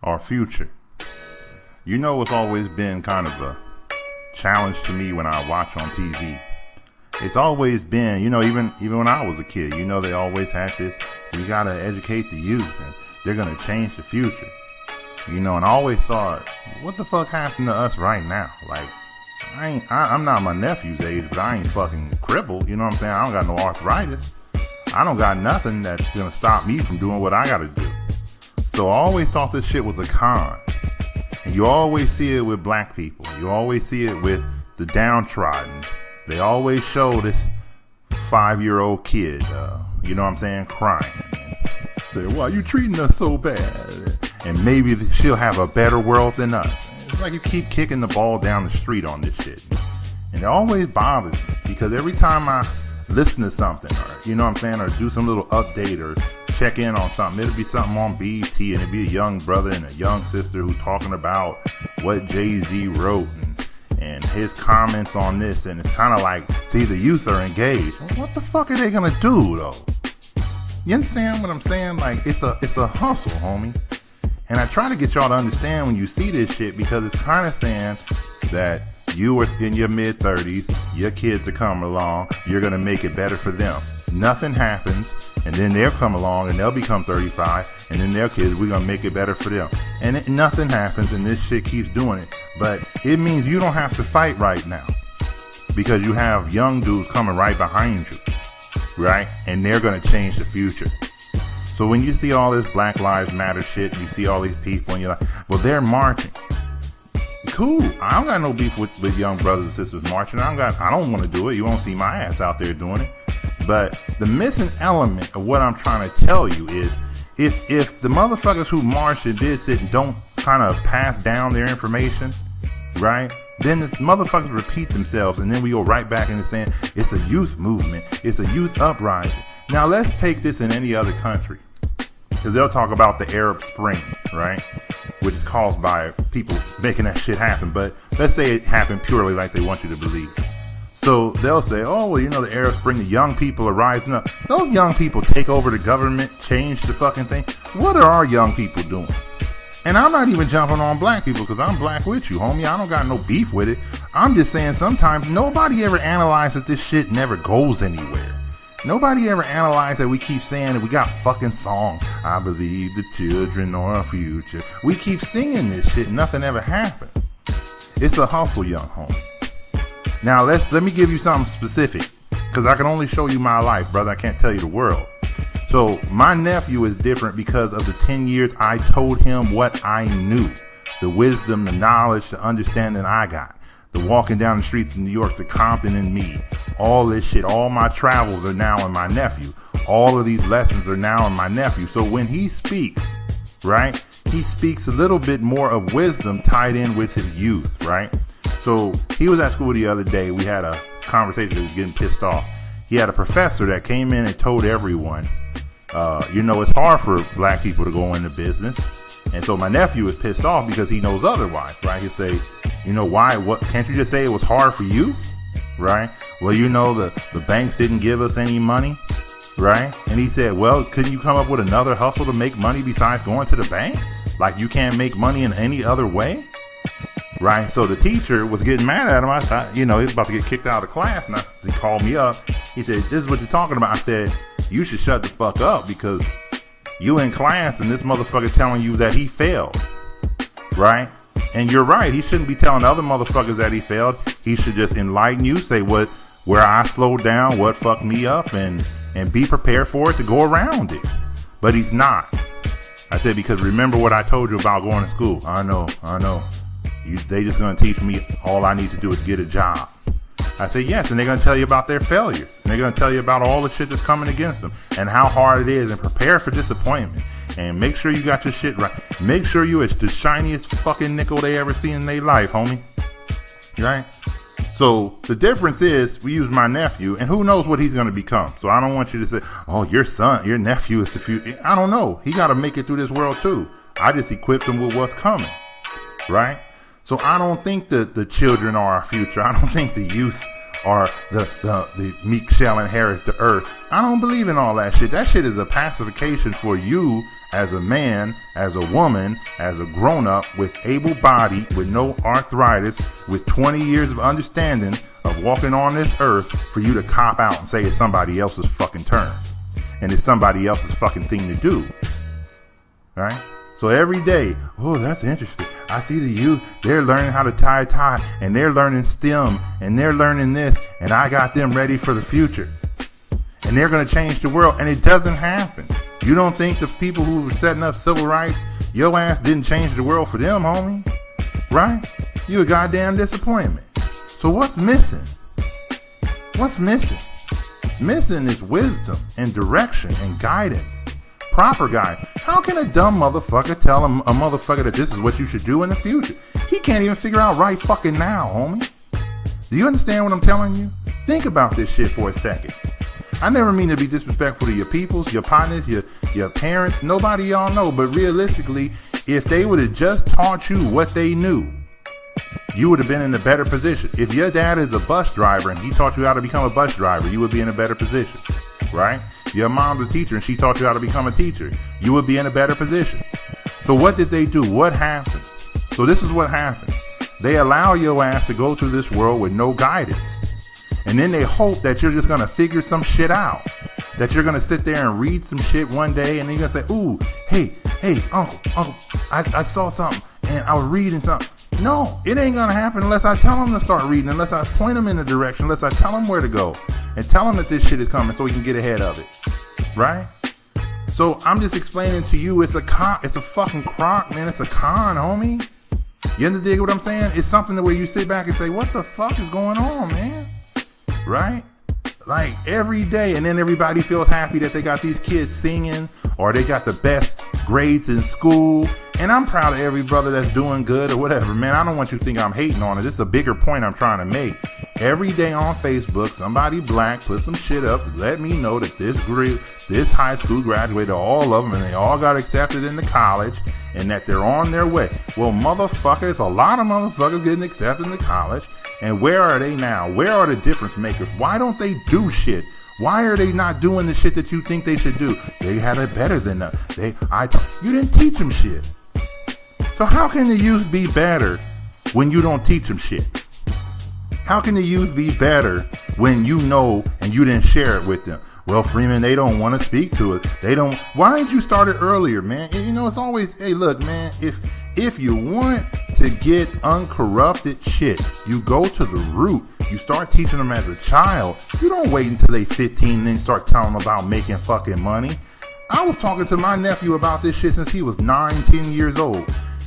our future. You know, it's always been kind of a challenge to me when I watch on TV. It's always been, you know, even when I was a kid, you know, they always had this, you gotta educate the youth and they're gonna change the future. You know, and I always thought, what the fuck happened to us right now? Like, I'm not my nephew's age, but I ain't fucking crippled, you know what I'm saying? I don't got no arthritis. I don't got nothing that's gonna stop me from doing what I gotta do. So I always thought this shit was a con. And you always see it with black people. You always see it with the downtrodden. They always show this 5-year-old kid, you know what I'm saying, crying. Say, why you treating us so bad? And maybe she'll have a better world than us. It's like you keep kicking the ball down the street on this shit. And it always bothers me because every time I listen to something, or you know what I'm saying, or do some little update or check in on something, it'll be something on BET and it'll be a young brother and a young sister who's talking about what Jay-Z wrote and his comments on this, and it's kind of like, see, the youth are engaged. What the fuck are they gonna do though? You understand what I'm saying? Like, it's a hustle, homie. And I try to get y'all to understand when you see this shit, because it's kind of saying that you are in your mid-30s, your kids are coming along, you're going to make it better for them. Nothing happens, and then they'll come along and they'll become 35, and then their kids, we're going to make it better for them. And nothing happens, and this shit keeps doing it. But it means you don't have to fight right now, because you have young dudes coming right behind you, right? And they're going to change the future. So when you see all this Black Lives Matter shit, you see all these people, and you're like, well, they're marching. Cool. I don't got no beef with young brothers and sisters marching. I don't want to do it. You won't see my ass out there doing it. But the missing element of what I'm trying to tell you is, if the motherfuckers who marched and did it don't kind of pass down their information, right? Then the motherfuckers repeat themselves, and then we go right back into saying it's a youth movement, it's a youth uprising. Now let's take this in any other country, because they'll talk about the Arab Spring, right? Which is caused by people making that shit happen. But let's say it happened purely like they want you to believe. So they'll say, oh, well, you know, the Arab Spring, the young people are rising up. Those young people take over the government, change the fucking thing. What are our young people doing? And I'm not even jumping on black people, because I'm black with you, homie. I don't got no beef with it. I'm just saying sometimes nobody ever analyzes this shit never goes anywhere. Nobody ever analyzed that we keep saying that we got fucking song. I believe the children are our future. We keep singing this shit. Nothing ever happened. It's a hustle, young homie. Now let me give you something specific, because I can only show you my life, brother. I can't tell you the world. So my nephew is different because of the 10 years I told him what I knew. The wisdom, the knowledge, the understanding I got. The walking down the streets of New York, the Compton in me. All this shit, all my travels are now in my nephew. All of these lessons are now in my nephew. So when he speaks, right, he speaks a little bit more of wisdom tied in with his youth, right? So he was at school the other day. We had a conversation. He was getting pissed off. He had a professor that came in and told everyone, you know, it's hard for black people to go into business. And so my nephew is pissed off because he knows otherwise, right? He'll say, you know, why? What? Can't you just say it was hard for you? Right? Well, you know, the banks didn't give us any money, right? And he said, well, couldn't you come up with another hustle to make money besides going to the bank? Like you can't make money in any other way? Right? So the teacher was getting mad at him. I thought, you know, he was about to get kicked out of class. And he called me up. He said, this is what you're talking about. I said, you should shut the fuck up, because you in class and this motherfucker telling you that he failed. Right? And you're right. He shouldn't be telling other motherfuckers that he failed. He should just enlighten you, say where I slowed down, what fucked me up, and be prepared for it to go around it. But he's not. I said, because remember what I told you about going to school. I know. They just going to teach me all I need to do is get a job. I said, yes, and they're going to tell you about their failures. And they're going to tell you about all the shit that's coming against them and how hard it is, and prepare for disappointment. And make sure you got your shit right. Make sure you it's the shiniest fucking nickel they ever seen in their life, homie. Right? So the difference is we use my nephew, and who knows what he's going to become. So I don't want you to say, oh, your nephew is the future. I don't know. He got to make it through this world too. I just equipped him with what's coming. Right? So I don't think that the children are our future. I don't think the youth are the meek shall inherit the earth. I don't believe in all that shit. That shit is a pacification for you as a man, as a woman, as a grown-up, with able body, with no arthritis, with 20 years of understanding of walking on this earth, for you to cop out and say it's somebody else's fucking turn. And it's somebody else's fucking thing to do. Right? So every day, oh, that's interesting. I see the youth, they're learning how to tie a tie, and they're learning STEM, and they're learning this, and I got them ready for the future. And they're going to change the world, and it doesn't happen. You don't think the people who were setting up civil rights, your ass didn't change the world for them, homie? Right? You a goddamn disappointment. So what's missing? What's missing? Missing is wisdom and direction and guidance. Proper guidance. How can a dumb motherfucker tell a motherfucker that this is what you should do in the future? He can't even figure out right fucking now, homie. Do you understand what I'm telling you? Think about this shit for a second. I never mean to be disrespectful to your peoples, your partners, your parents. Nobody y'all know. But realistically, if they would have just taught you what they knew, you would have been in a better position. If your dad is a bus driver and he taught you how to become a bus driver, you would be in a better position, right? Your mom's a teacher and she taught you how to become a teacher, you would be in a better position. So what did they do? What happened? So this is what happened. They allow your ass to go through this world with no guidance. And then they hope that you're just going to figure some shit out. That you're going to sit there and read some shit one day and then you're going to say, ooh, hey, uncle, I saw something and I was reading something. No, it ain't going to happen unless I tell them to start reading, unless I point them in the direction, unless I tell them where to go and tell them that this shit is coming so we can get ahead of it. Right? So I'm just explaining to you, it's a fucking crock, man. It's a con, homie. You understand what I'm saying? It's something where you sit back and say, what the fuck is going on, man? Right? Like every day, and then everybody feels happy that they got these kids singing or they got the best grades in school. And I'm proud of every brother that's doing good or whatever, man. I don't want you to think I'm hating on it. This is a bigger point I'm trying to make. Every day on Facebook, somebody black put some shit up, let me know that this high school graduated, all of them, and they all got accepted into college, and that they're on their way. Well, motherfuckers, a lot of motherfuckers getting accepted into college, and where are they now? Where are the difference makers? Why don't they do shit? Why are they not doing the shit that you think they should do? They had it better than us. You didn't teach them shit. So how can the youth be better when you don't teach them shit? How can the youth be better when you know and you didn't share it with them? Well, Freeman, they don't want to speak to it. They don't. Why didn't you start it earlier, man? You know, it's always, hey, look, man, if you want to get uncorrupted shit, you go to the root. You start teaching them as a child. You don't wait until they 15 and then start telling them about making fucking money. I was talking to my nephew about this shit since he was 9, 10 years old.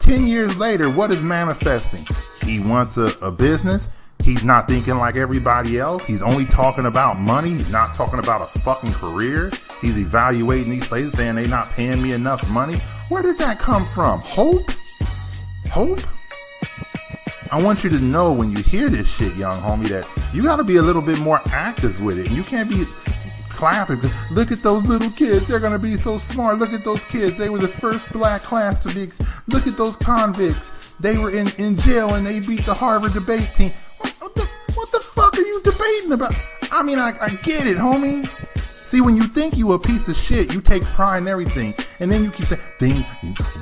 10 years later, what is manifesting? He wants a business. He's not thinking like everybody else. He's only talking about money. He's not talking about a fucking career. He's evaluating these places saying they're not paying me enough money. Where did that come from? Hope? Hope? I want you to know when you hear this shit, young homie, that you got to be a little bit more active with it. And you can't be clapping. Look at those little kids. They're going to be so smart. Look at those kids. They were the first black class to be. Look at those convicts. They were in jail and they beat the Harvard debate team. What the fuck are you debating about? I mean, I get it, homie. See, when you think you a piece of shit, you take pride in everything. And then you keep saying,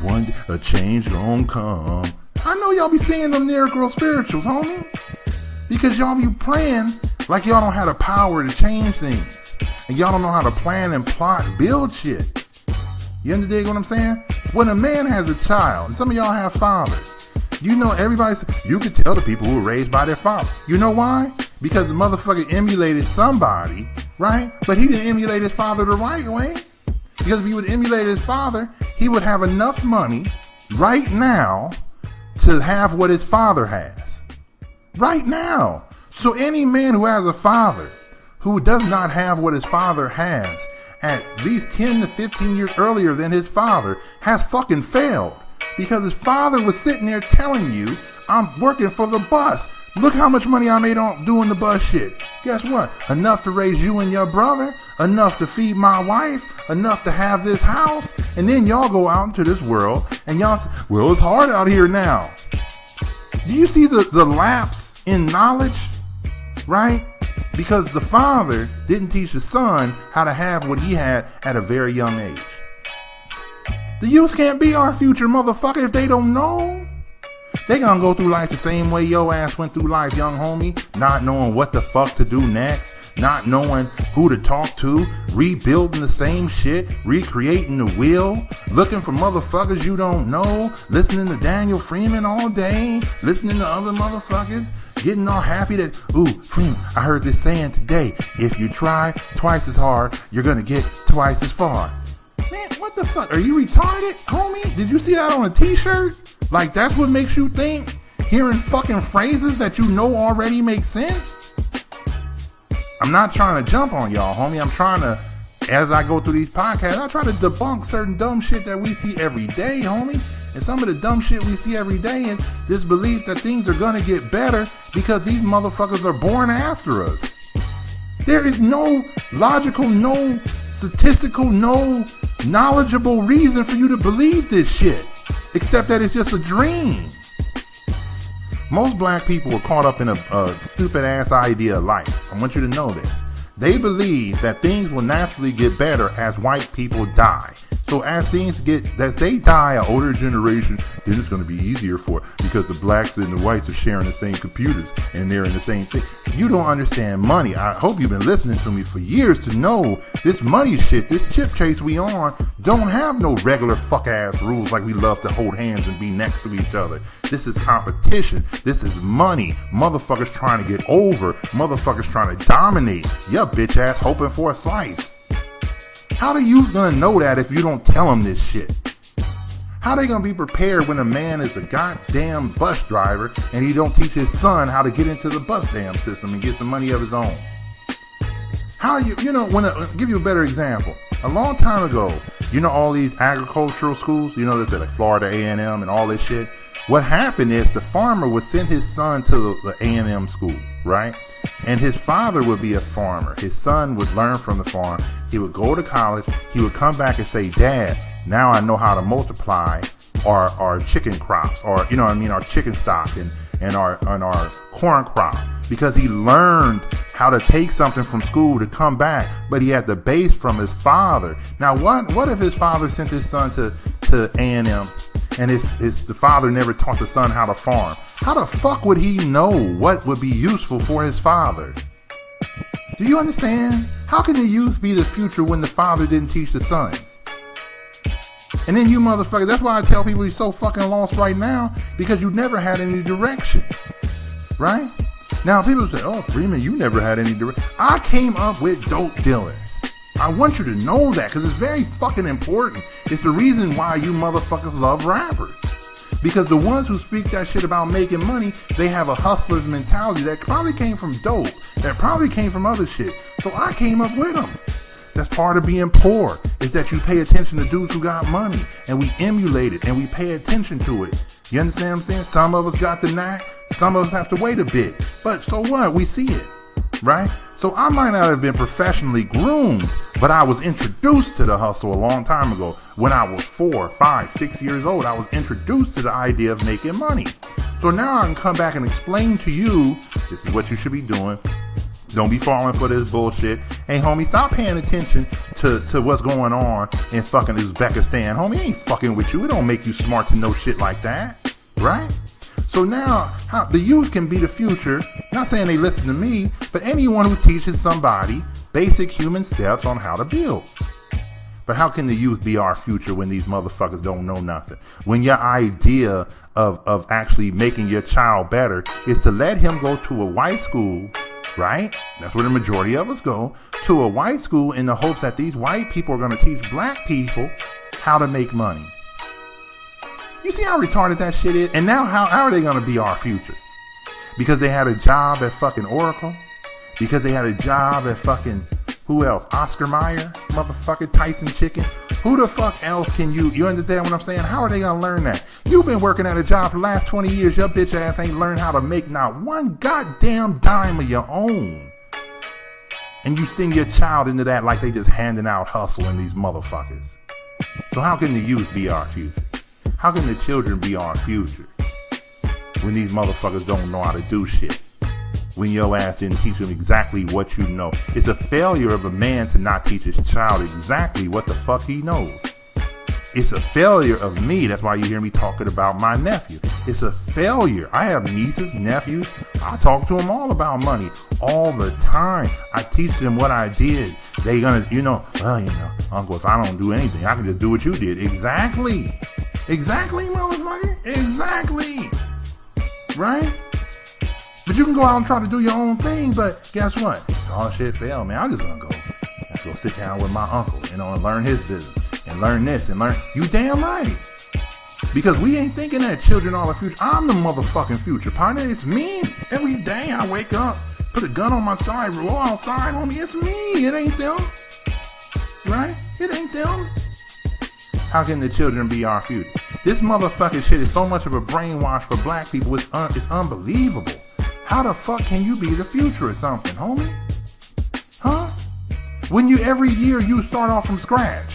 one day a change gon' come. I know y'all be singing them negro spirituals, homie. Because y'all be praying like y'all don't have the power to change things. And y'all don't know how to plan and plot and build shit. You understand what I'm saying? When a man has a child, and some of y'all have fathers, you know, you can tell the people who were raised by their father. You know why? Because the motherfucker emulated somebody, right? But he didn't emulate his father the right way. Because if he would emulate his father, he would have enough money right now to have what his father has. Right now. So any man who has a father who does not have what his father has at least 10 to 15 years earlier than his father has fucking failed. Because his father was sitting there telling you, I'm working for the bus. Look how much money I made on doing the bus shit. Guess what? Enough to raise you and your brother. Enough to feed my wife. Enough to have this house. And then y'all go out into this world and y'all say, well, it's hard out here now. Do you see the lapse in knowledge? Right? Because the father didn't teach the son how to have what he had at a very young age. The youth can't be our future, motherfucker, if they don't know. They gonna go through life the same way your ass went through life, young homie. Not knowing what the fuck to do next. Not knowing who to talk to. Rebuilding the same shit. Recreating the wheel. Looking for motherfuckers you don't know. Listening to Daniel Freeman all day. Listening to other motherfuckers. Getting all happy that, ooh, Freeman, I heard this saying today. If you try twice as hard, you're gonna get twice as far. Man, what the fuck? Are you retarded, homie? Did you see that on a t-shirt? Like, that's what makes you think? Hearing fucking phrases that you know already make sense? I'm not trying to jump on y'all, homie. I'm trying to, as I go through these podcasts, I try to debunk certain dumb shit that we see every day, homie. And some of the dumb shit we see every day is this belief that things are gonna get better because these motherfuckers are born after us. There is no logical, no statistical, no knowledgeable reason for you to believe this shit, except that it's just a dream. Most black people are caught up in a stupid ass idea of life. I want you to know this. They believe that things will naturally get better as white people die. So as they die, an older generation, then it's going to be easier for it because the blacks and the whites are sharing the same computers and they're in the same thing. You don't understand money. I hope you've been listening to me for years to know this money shit, this chip chase we on, don't have no regular fuck ass rules like we love to hold hands and be next to each other. This is competition. This is money. Motherfuckers trying to get over. Motherfuckers trying to dominate. Your bitch ass hoping for a slice. How the youth gonna know that if you don't tell them this shit? How they gonna be prepared when a man is a goddamn bus driver and he don't teach his son how to get into the bus damn system and get some money of his own? How give you a better example. A long time ago, all these agricultural schools, this like Florida A&M and all this shit. What happened is the farmer would send his son to the A&M school, right? And his father would be a farmer. His son would learn from the farm. He would go to college. He would come back and say, Dad, now I know how to multiply our chicken crops, or our chicken stock and our corn crop, because he learned how to take something from school to come back, but he had the base from his father. Now, what if his father sent his son to A&M and the father never taught the son how to farm? How the fuck would he know what would be useful for his father? Do you understand? How can the youth be the future when the father didn't teach the son? And then you motherfuckers, that's why I tell people you're so fucking lost right now, because you never had any direction, right? Now people say, oh, Freeman, you never had any direction. I came up with dope dealers. I want you to know that, because it's very fucking important. It's the reason why you motherfuckers love rappers. Because the ones who speak that shit about making money, they have a hustler's mentality that probably came from dope, that probably came from other shit. So I came up with them. That's part of being poor, is that you pay attention to dudes who got money, and we emulate it, and we pay attention to it. You understand what I'm saying? Some of us got the knack, some of us have to wait a bit. But so what? We see it, right? So I might not have been professionally groomed, but I was introduced to the hustle a long time ago. When I was 4, 5, 6 years old, I was introduced to the idea of making money. So now I can come back and explain to you, this is what you should be doing. Don't be falling for this bullshit. Hey, homie, stop paying attention to what's going on in fucking Uzbekistan. Homie, ain't fucking with you. It don't make you smart to know shit like that, right? So now, how the youth can be the future. Not saying they listen to me, but anyone who teaches somebody basic human steps on how to build. But how can the youth be our future when these motherfuckers don't know nothing? When your idea of actually making your child better is to let him go to a white school, right? That's where the majority of us go, to a white school in the hopes that these white people are going to teach black people how to make money. You see how retarded that shit is? And now how are they going to be our future? Because they had a job at fucking Oracle? Because they had a job at fucking, who else? Oscar Mayer? Motherfucking Tyson Chicken? Who the fuck else can you understand what I'm saying? How are they going to learn that? You've been working at a job for the last 20 years. Your bitch ass ain't learned how to make not one goddamn dime of your own. And you send your child into that like they just handing out hustling these motherfuckers. So how can the youth be our future? How can the children be our future when these motherfuckers don't know how to do shit? When your ass didn't teach them exactly what you know. It's a failure of a man to not teach his child exactly what the fuck he knows. It's a failure of me. That's why you hear me talking about my nephew. It's a failure. I have nieces, nephews. I talk to them all about money all the time. I teach them what I did. They gonna, uncle, if I don't do anything, I can just do what you did. Exactly. Exactly, motherfucker. Exactly. Right? But you can go out and try to do your own thing, but guess what? All shit failed, man. I'm just gonna go. Let's go sit down with my uncle, and learn his business. And learn this and learn. You damn right. Because we ain't thinking that children are the future. I'm the motherfucking future, partner. It's me. Every day I wake up, put a gun on my side, roll outside, homie. It's me. It ain't them. Right? It ain't them. How can the children be our future? This motherfucking shit is so much of a brainwash for black people. It's unbelievable. How the fuck can you be the future or something, homie? Huh? When every year you start off from scratch.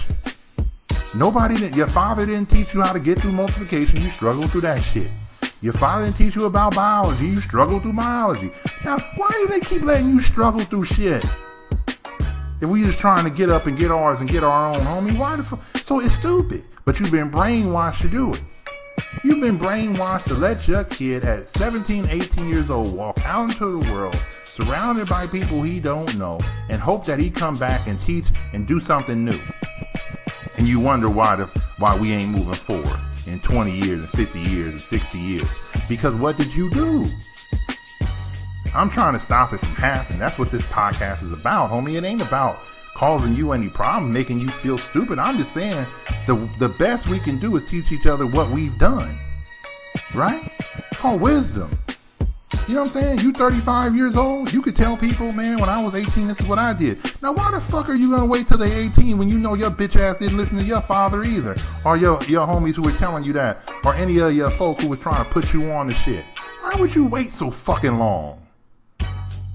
Your father didn't teach you how to get through multiplication. You struggle through that shit. Your father didn't teach you about biology. You struggle through biology. Now, why do they keep letting you struggle through shit? If we just trying to get up and get ours and get our own, homie, why the fuck? So it's stupid. But you've been brainwashed to do it. You've been brainwashed to let your kid at 17, 18 years old walk out into the world surrounded by people he don't know and hope that he come back and teach and do something new. And you wonder why we ain't moving forward in 20 years and 50 years and 60 years. Because what did you do? I'm trying to stop it from happening. That's what this podcast is about, homie. It ain't about causing you any problem, making you feel stupid. I'm just saying the best we can do is teach each other what we've done. Right? It's called wisdom. You know what I'm saying? You 35 years old, you could tell people, man, when I was 18, this is what I did. Now, why the fuck are you going to wait till they're 18 when you know your bitch ass didn't listen to your father either? Or your homies who were telling you that? Or any of your folk who was trying to put you on the shit? Why would you wait so fucking long?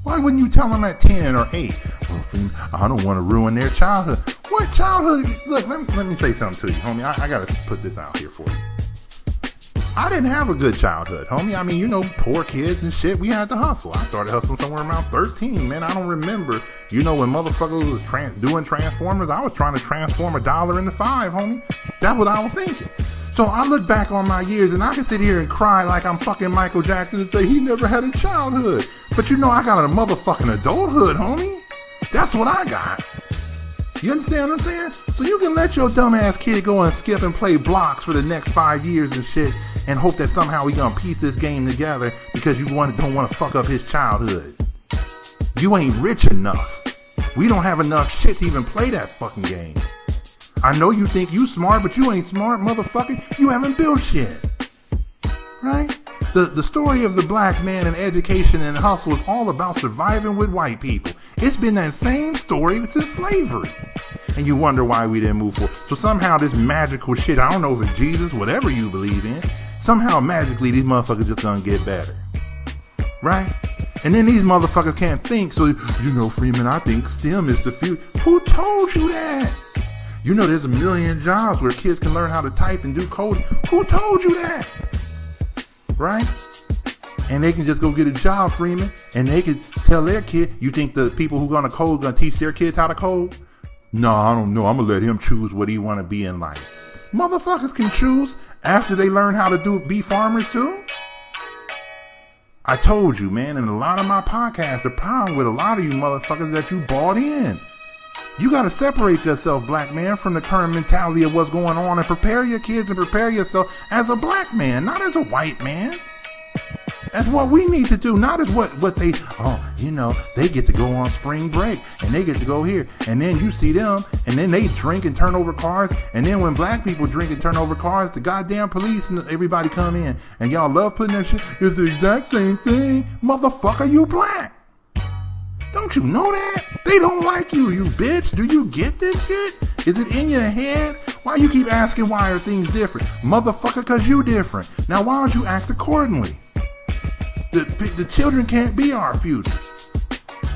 Why wouldn't you tell them at 10 or 8? Well, see, I don't want to ruin their childhood. What childhood? Look, let me say something to you, homie. I got to put this out here for you. I didn't have a good childhood, homie. I mean, poor kids and shit. We had to hustle. I started hustling somewhere around 13, man. I don't remember. When motherfuckers was doing Transformers, I was trying to transform $1 into $5, homie. That's what I was thinking. So I look back on my years and I can sit here and cry like I'm fucking Michael Jackson and say he never had a childhood. But I got a motherfucking adulthood, homie. That's what I got. You understand what I'm saying? So you can let your dumbass kid go and skip and play blocks for the next 5 years and shit and hope that somehow we gonna piece this game together because you don't want to fuck up his childhood. You ain't rich enough. We don't have enough shit to even play that fucking game. I know you think you smart, but you ain't smart, motherfucker. You haven't built shit. Right? The story of the black man and education and hustle is all about surviving with white people. It's been that same story since slavery. And you wonder why we didn't move forward. So somehow this magical shit, I don't know if it's Jesus, whatever you believe in, somehow magically these motherfuckers just gonna get better. Right? And then these motherfuckers can't think. So, Freeman, I think STEM is the future. Who told you that? There's a million jobs where kids can learn how to type and do coding. Who told you that? Right? And they can just go get a job, Freeman, and they can tell their kid, you think the people who gonna code gonna teach their kids how to code? No, I don't know. I'm gonna let him choose what he wanna be in life. Motherfuckers can choose after they learn how to be farmers too. I told you, man, in a lot of my podcasts, the problem with a lot of you motherfuckers that you bought in. You got to separate yourself, black man, from the current mentality of what's going on and prepare your kids and prepare yourself as a black man, not as a white man. That's what we need to do, not as what they, they get to go on spring break and they get to go here. And then you see them and then they drink and turn over cars. And then when black people drink and turn over cars, the goddamn police and everybody come in. And y'all love putting that shit. It's the exact same thing. Motherfucker, you black. Don't you know that? They don't like you, you bitch. Do you get this shit? Is it in your head? Why you keep asking why are things different? Motherfucker, because you different. Now why don't you act accordingly? The children can't be our future.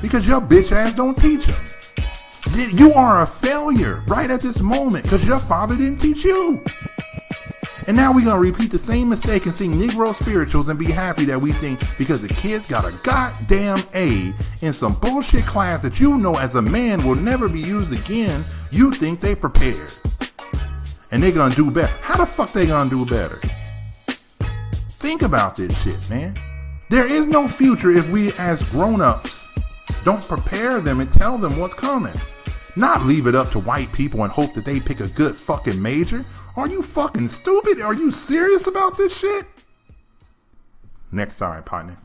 Because your bitch ass don't teach them. You are a failure right at this moment because your father didn't teach you. And now we're going to repeat the same mistake and sing Negro spirituals and be happy that we think because the kids got a goddamn A in some bullshit class that as a man will never be used again, you think they prepared. and they're gonna do better. How the fuck they gonna do better? Think about this shit, man. There is no future if we as grown-ups don't prepare them and tell them what's coming. Not leave it up to white people and hope that they pick a good fucking major. Are you fucking stupid? Are you serious about this shit? Next time, partner.